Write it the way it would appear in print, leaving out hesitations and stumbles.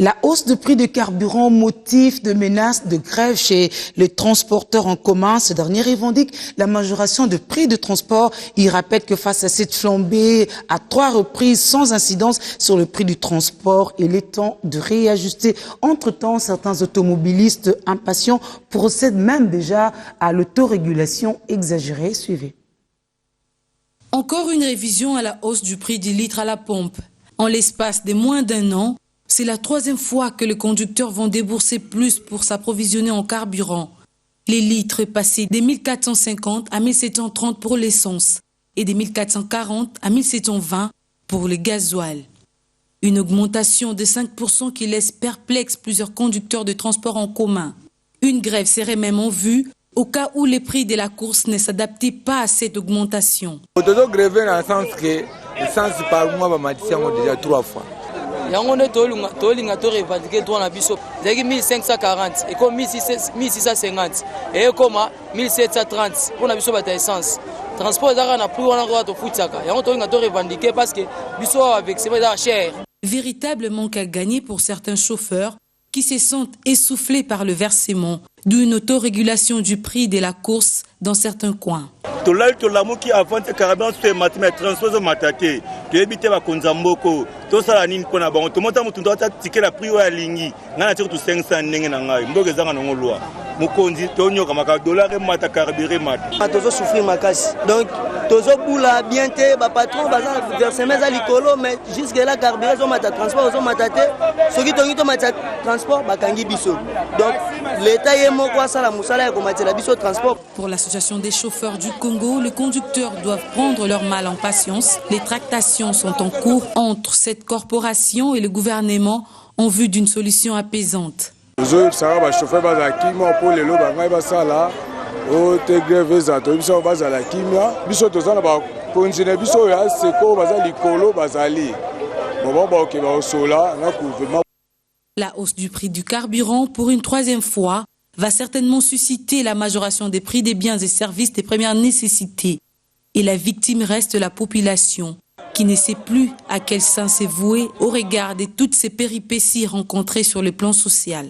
La hausse de prix de carburant motif de menaces de grève chez les transporteurs en commun. Ce dernier revendique la majoration de prix de transport. Il rappelle que face à cette flambée à 3 reprises sans incidence sur le prix du transport, il est temps de réajuster. Entre-temps, certains automobilistes impatients procèdent même déjà à l'autorégulation exagérée. Suivez. Encore une révision à la hausse du prix du litre à la pompe. En l'espace de moins d'un an, c'est la 3e fois que les conducteurs vont débourser plus pour s'approvisionner en carburant. Les litres passés des 1450 à 1730 pour l'essence et des 1440 à 1720 pour le gasoil. Une augmentation de 5% qui laisse perplexe plusieurs conducteurs de transport en commun. Une grève serait même en vue au cas où les prix de la course ne s'adaptaient pas à cette augmentation. On doit gréver dans le sens que l'essence par mois va déjà 3 fois. yango nde tolinga torevendike droit na biso ezalaki 1540 ekomi 1650 ekoma 1730 mpona biso bato ya essence transport ezaka na prix wana kaka tofutaka yango tolinga torevendike parce que biso awa versement ezaka cher. Véritable manque à gagner pour certains chauffeurs qui se sentent essoufflés par le versement, d'où une autorégulation du prix de la course dans certains coins. Tolamuki avance carburant sur matin transport matate to ebite ba konzamboko to sala nini pona bango to mota mutu ndo ticket la prix wa lingi ngana tiko to 500 ndenge na ngai mboke zanga ngo lwa mukonzi to nyoka maka dollar mata carburant mata tozo souffrir makasi donc tozo bula bien te ba patron baza versement za likolo mais jusque là carburant zo mata transport zo matate soki tongi to mata transport bakangi biso donc l'état yemo kwa sala musala ya komatela biso transport. Pour l'association des chauffeurs du Congo, les conducteurs doivent prendre leur mal en patience. Les tractations sont en cours entre cette corporation et le gouvernement en vue d'une solution apaisante. La hausse du prix du carburant pour une 3e fois va certainement susciter la majoration des prix des biens et services des premières nécessités. Et la victime reste la population, qui ne sait plus à quel sens se vouer au regard de toutes ces péripéties rencontrées sur le plan social.